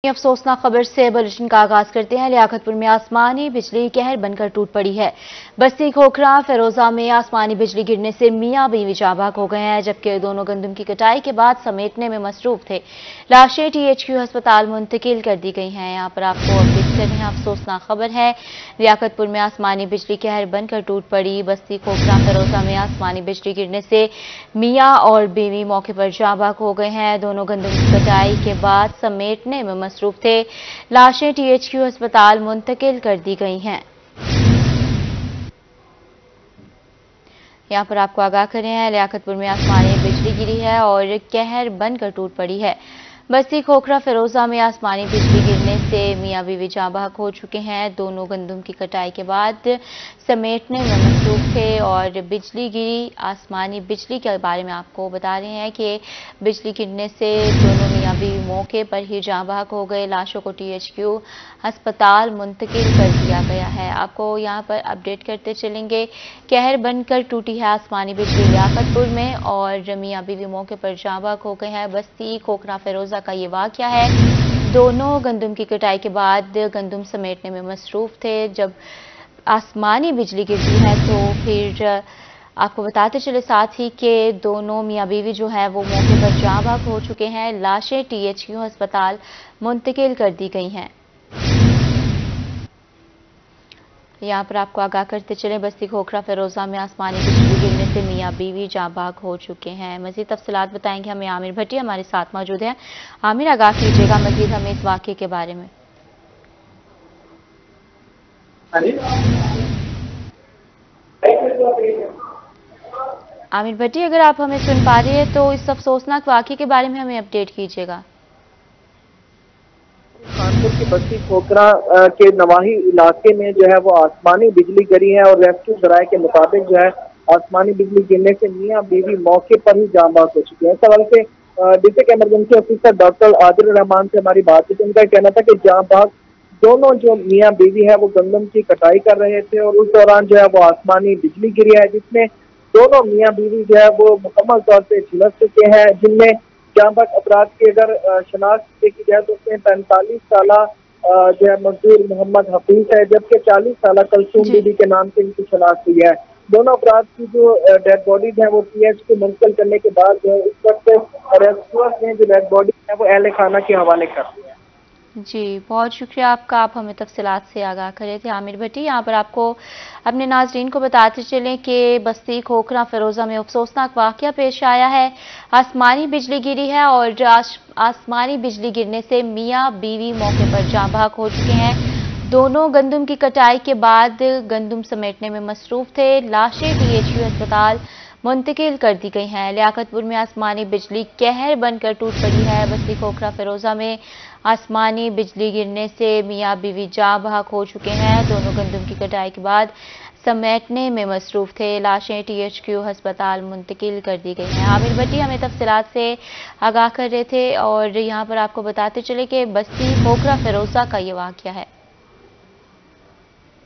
अफसोसनाक खबर से बुलेटिन का आगाज करते हैं। लियाकतपुर में आसमानी बिजली कहर बनकर टूट पड़ी है। बस्ती खोखरा फिरोजा में आसमानी बिजली गिरने से मियां बीवी जाबाक हो गए हैं, जबकि दोनों गंदम की कटाई के बाद समेटने में मसरूफ थे। लाशें THQ अस्पताल मुंतकिल कर दी गई हैं। यहाँ पर आपको अपडेट कर रहे हैं। अफसोसनाक खबर है, लियाकतपुर में आसमानी बिजली कहर बनकर टूट पड़ी। बस्ती खोखरा फिरोजा में आसमानी बिजली गिरने से मियां और बीवी मौके पर जाबाक हो गए हैं। दोनों गंदम की कटाई के बाद समेटने में मसरूफ थे। लाशें THQ अस्पताल मुंतकिल कर दी गई हैं। यहाँ पर आपको आगाह कर रहे हैं, लियाकतपुर में आसमानी बिजली गिरी है और कहर बनकर टूट पड़ी है। बस्ती खोखरा फिरोजा में आसमानी बिजली गिरने से मियां बीवी जाबाक हो चुके हैं। दोनों गंदम की कटाई के बाद समेटने में मसरूफ थे और बिजली गिरी। आसमानी बिजली के बारे में आपको बता रहे हैं कि बिजली गिरने से दोनों मियां बीवी मौके पर ही जाबाक हो गए। लाशों को THQ अस्पताल मुंतकिल कर दिया गया है। आपको यहाँ पर अपडेट करते चलेंगे। कहर बनकर टूटी है आसमानी बिजली लियाकतपुर में और मियां बीवी मौके पर जाबाक हो गए हैं। बस्ती खोखरा फिरोजा का ये वाकया है। दोनों गंदम की कटाई के बाद गंदम समेटने में मसरूफ थे। जब आसमानी बिजली गिरती है तो फिर आपको बताते चले साथ ही कि दोनों मियां बीवी जो है वो मौके पर जाबाक हो चुके हैं। लाशें THQ अस्पताल मुंतकिल कर दी गई हैं। यहाँ पर आपको आगाह करते चले, बस्ती खोखरा फिरोजा में आसमानी बिजली गिरने से मियां बीवी जाबाक हो चुके हैं। मजीद तफसीलात बताएंगे हमें आमिर भट्टी हमारे साथ मौजूद हैं। आमिर, आगाह कीजिएगा मजीद हमें इस वाक़े के बारे में। आमिर भट्टी, अगर आप हमें सुन पा रहे हैं तो इस अफसोसनाक वाक़े के बारे में हमें अपडेट कीजिएगा। कानपुर की बस्ती खोखरा के नवाही इलाके में जो है वो आसमानी बिजली गिरी है और रेस्क्यू जराये के मुताबिक जो है आसमानी बिजली गिरने से मियां बीवी मौके पर ही जांबाक हो चुके हैं। इस हवाले से district emergency officer doctor Adil Rahman से हमारी बात हुई। उनका कहना था कि जांबाक दोनों जो मियां बीवी है वो गंदम की कटाई कर रहे थे और उस दौरान जो है वो आसमानी बिजली गिरी है, जिसमें दोनों मियां बीवी जो है वो मुकम्मल तौर पर झुलस चुके हैं। जिनमें जांबाक अपराध की अगर शनाख्त देखी जाए तो उसमें 45 साल जो है मजदूर मोहम्मद हफीज है, जबकि 40 साल कलसूम बीबी के नाम से इनकी शनाख्त हुई है। दोनों अपराध की जो डेड बॉडीज है वो THQ मुंतकिल करने के बाद जो है इस वक्त रेस्क्यूअर्स ने जो डेड बॉडी है वो अहले खाना के हवाले कर दी है। जी, बहुत शुक्रिया आपका, आप हमें तफसीलात से आगाह कर रहे थे आमिर भट्टी। यहाँ पर आपको अपने नाजरीन को बताते चलें कि बस्ती खोखरा फिरोजा में अफसोसनाक वाकया पेश आया है। आसमानी बिजली गिरी है और आसमानी बिजली गिरने से मियां बीवी मौके पर जाबाक हो चुके हैं। दोनों गंदम की कटाई के बाद गंदम समेटने में मसरूफ थे। लाशें THQ अस्पताल मुंतकिल कर दी गई हैं। लियाकतपुर में आसमानी बिजली कहर बनकर टूट पड़ी है। बस्ती खोखरा फिरोजा में आसमानी बिजली गिरने से मियां बीवी जाबाक हो चुके हैं। दोनों गंदम की कटाई के बाद समेटने में मसरूफ थे। लाशें THQ अस्पताल मुंतकिल कर दी गई हैं। आमिर भट्टी हमें तफसीलात से आगाह कर रहे थे और यहाँ पर आपको बताते चले कि बस्ती खोखरा फिरोजा का ये वाकया है।